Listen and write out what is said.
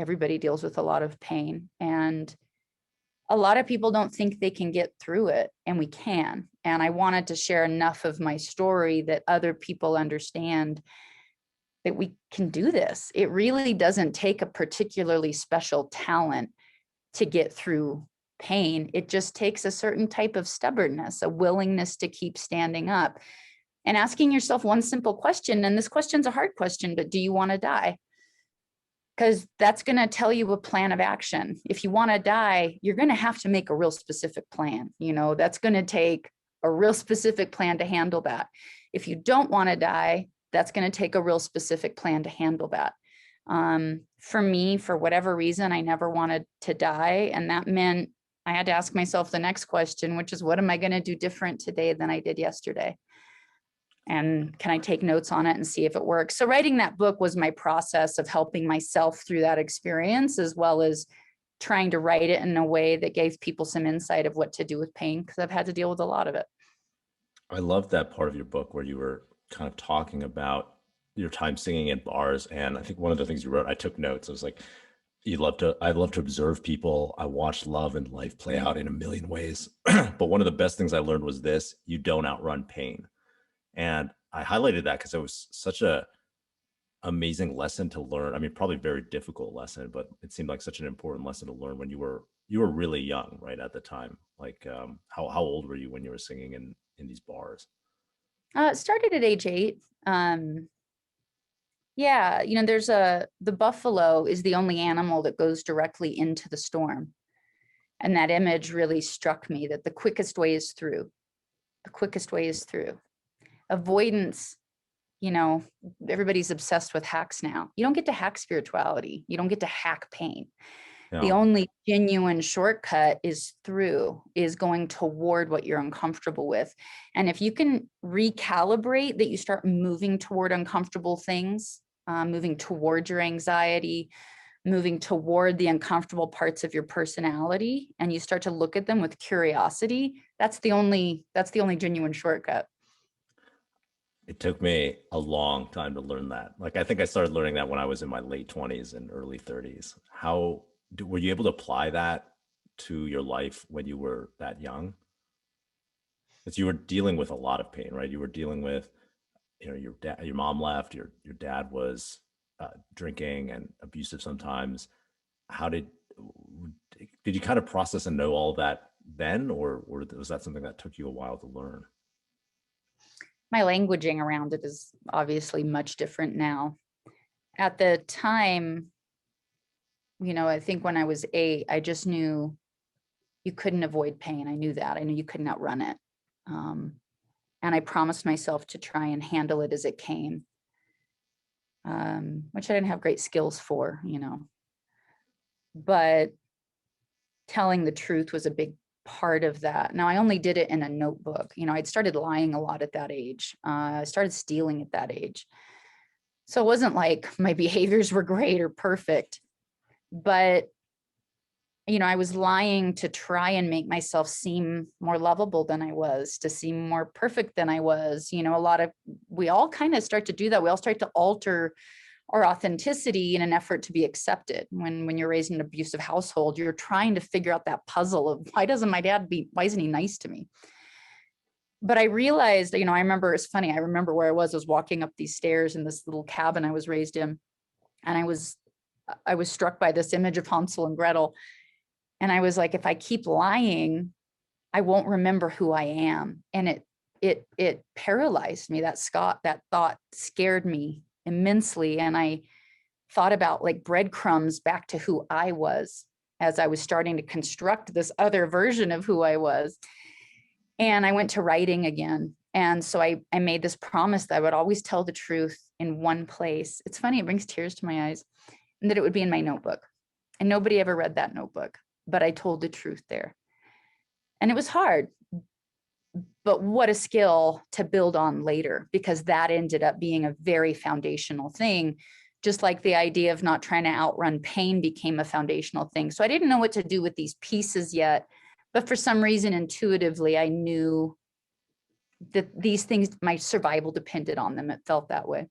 Everybody deals with a lot of pain, and a lot of people don't think they can get through it, and we can. And I wanted to share enough of my story that other people understand that we can do this. It really doesn't take a particularly special talent to get through pain. It just takes a certain type of stubbornness, a willingness to keep standing up and asking yourself one simple question. And this question's a hard question, but do you want to die? Because that's going to tell you a plan of action. If you want to die, you're going to have to make a real specific plan. You know, that's going to take a real specific plan to handle that. If you don't want to die, that's going to take a real specific plan to handle that. For me, for whatever reason, I never wanted to die. And that meant I had to ask myself the next question, which is, what am I going to do different today than I did yesterday? And can I take notes on it and see if it works? So writing that book was my process of helping myself through that experience, as well as trying to write it in a way that gave people some insight of what to do with pain, because I've had to deal with a lot of it. I love that part of your book where you were kind of talking about your time singing in bars. And I think one of the things you wrote, I took notes. I was like, I love to observe people. I watch love and life play out in a million ways. But one of the best things I learned was this: you don't outrun pain. And I highlighted that because it was such a amazing lesson to learn. I mean, probably a very difficult lesson, but it seemed like such an important lesson to learn when you were really young, right, at the time. Like, how old were you when you were singing in these bars? It started at age 8. Yeah, you know, the buffalo is the only animal that goes directly into the storm. And that image really struck me, that the quickest way is through. The quickest way is through. Avoidance, you know, everybody's obsessed with hacks now. You don't get to hack spirituality. You don't get to hack pain. The Yeah. only genuine shortcut is through, is going toward what you're uncomfortable with. And if you can recalibrate that, you start moving toward uncomfortable things, moving toward your anxiety, moving toward the uncomfortable parts of your personality, and you start to look at them with curiosity, that's the only genuine shortcut. It took me a long time to learn that. Like, I think I started learning that when I was in my late 20s and early 30s. Were you able to apply that to your life when you were that young? Because you were dealing with a lot of pain, right? You were dealing with, your dad, your mom left, your dad was drinking and abusive sometimes. How did you kind of process and know all of that then, or was that something that took you a while to learn? My languaging around it is obviously much different now. At the time, you know, I think when I was 8, I just knew you couldn't avoid pain. I knew that. I knew you couldn't outrun it. And I promised myself to try and handle it as it came, which I didn't have great skills for, you know. But telling the truth was a big part of that. Now, I only did it in a notebook. You know, I'd started lying a lot at that age. I started stealing at that age. So it wasn't like my behaviors were great or perfect, but, you know, I was lying to try and make myself seem more lovable than I was, to seem more perfect than I was. You know, we all kind of start to do that. We all start to alter our authenticity in an effort to be accepted. When you're raised in an abusive household, you're trying to figure out that puzzle of why isn't he nice to me? But I realized, you know, I remember, it's funny, I remember where I was walking up these stairs in this little cabin I was raised in. And I was struck by this image of Hansel and Gretel. And I was like, if I keep lying, I won't remember who I am. And it paralyzed me. That thought scared me immensely. And I thought about like breadcrumbs back to who I was as I was starting to construct this other version of who I was. And I went to writing again. And so I made this promise that I would always tell the truth in one place. It's funny, it brings tears to my eyes, and that it would be in my notebook. And nobody ever read that notebook, but I told the truth there. And it was hard, but what a skill to build on later, because that ended up being a very foundational thing. Just like the idea of not trying to outrun pain became a foundational thing. So I didn't know what to do with these pieces yet, but for some reason, intuitively, I knew that these things, my survival depended on them. It felt that way.